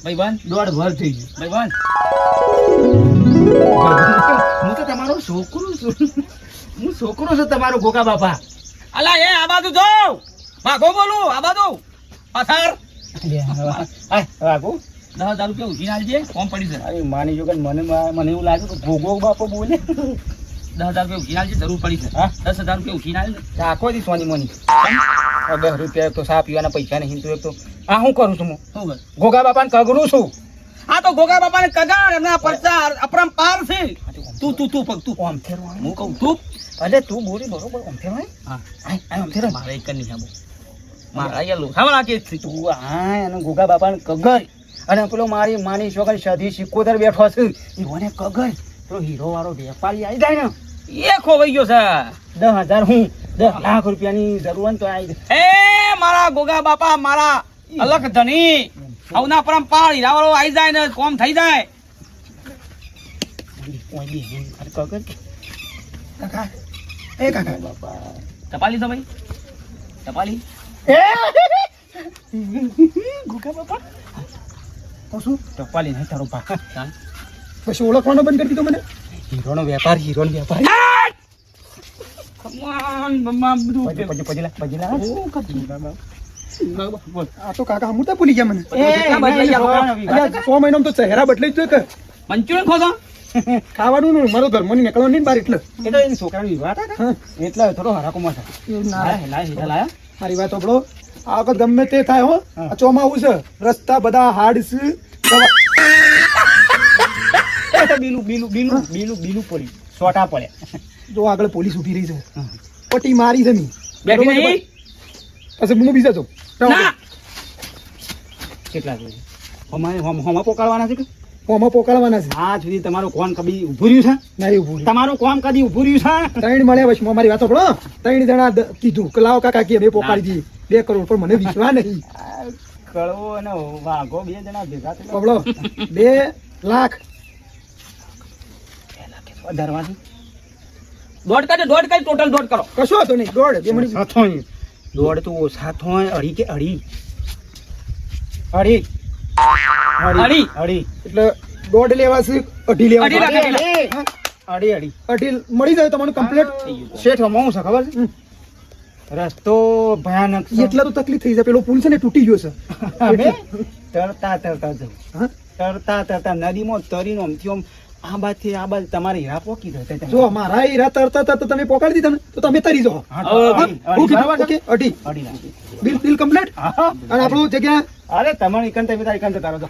ભાઈ બંધ દોઢ ભર થઈ ગયું. ભાઈ બંધ હું તો તમારો છોકરો છું. હું છોકરો છું તમારો ગોગા બાપા. અલા એ આ બાજુ જો ભાગો બોલું આ બાજુ પથાર વાગો 10,000 રૂપિયા ઉઠીને આલજે કોમ પડી છે અરે માની જો કે મને એવું લાગ્યું કે ગોગો બાપો બોલે 10,000 રૂપિયા ઉઠીને આલજે જરૂર પડી છે હા 10,000 રૂપિયા ઉઠીને આલજે આખો દી સોની મોની 10 રૂપિયા એક તો ચા પીવાના પૈસા નહીં તો એક તો આ શું કરું છું હું શું કર ગોગા બાપાને કગરું છું. આ તો ગોગા બાપાને કગાર એમના પરચા અપરંપાર છે તું પગ તું આમ ફેરવાનું હું કહું તું અરે તું બોલી બરોબર આમ ફેરવાય હા આમ ફેરવાય મારે એક નહીં આબો મારા અહીંયા લોથામાં કે છે તું હા અને ગોગા બાપાને કગર અને પેલો મારી માની છોકરી સધી સિકોતર બેઠો છે ઈવોને કગર પેલો હીરો વાળો વેપારી આવી જાય ને એ ખોવાઈ ગયો છે 10,000 હું 10 લાખ રૂપિયાની જરૂર હોય ને તો આવી એ મારા ગોગા બાપા મારા અલગ ધણી આવના પરંપાર હીરાવાળો આવી જાય ને કોમ થઈ જાય કગર કાકા એ કાકા બાપા ટપાલી તો ભાઈ ટપાલી ગોગા બાપા તો શું ટપાલી નહીં તારો ભા ચાલ પછી ઓળખવાનો બંધ કરી દીધો મને હીરોનો વેપારી કમાન મમ્મા બધું પછી લા બોલ આ તો કાકા હું તો ભૂલી ગયા મને કેટલા બદલાઈ ગયા? 100 મહિનામાં તો ચહેરા બદલાઈ જ કે મંચુરિયન ખોસો ખાવાનું નું મારો ધર્મ ની નીકળવાનું નહીં બાર એટલે એ તો એની છોકરાનો વિવાહ હતા એટલે થોડો હરાકોમાં થાય લાયા મારી વાત સાંભળો આ વખત ગમે તે થાય હો આ ચોમાવું છે રસ્તા બધા હાર્ડ છે બીલું પડી સોટા પડ્યા જો આગળ પોલીસ ઉભી રહી છે પટ્ટી મારી છે મી બેઠી નહીં પછી હું બીજા છું ના કેટલા જોઈએ હોમાં પોકાળવાના છે કે હોમાં પોકાળવાના છે આ સુધી તમારું કોણ કદી ઉભું રહ્યું છે નહીં ઉભું તમારું કોમ કદી ઉભું રહ્યું છે ત્રણ મળ્યા વચમાં મારી વાત સાંભળો 3 જણા કીધું કે લાવો કાકા કે બે પોકાળી દી 2 કરોડ પણ મને વિશ્વાસ નહીં કળવો અને વાઘો 2 જણા ભેગા થયા બોલો 2 લાખ વધારવાની દોઢ ટોટલ દોઢ કરો કશો હતો નહીં દોઢ બે મણી દોઢ તો ઓછા થોય અઢી કે અઢી એટલે દોઢ લેવા છે અઢી લેવા અઢી મળી જાય તમને કમ્પ્લીટ શેઠ અમાઉન્ટ છે ખબર છે રસ્તો ભયાનક એટલા તો તકલીફ થઈ જાય પેલો પુલ છે ને તૂટી ગયો છે તરતા નદીમાં તરીને આમથી આમ આ બાદ તમારે હીરા પોકી જાય જો મારા હીરા તરતા તમે પોકાડી દીધા ને તો તમે તરી જાઓ અઢી બિલ કમ્પ્લીટ અને આપણું જગ્યા અરે તમારી તારો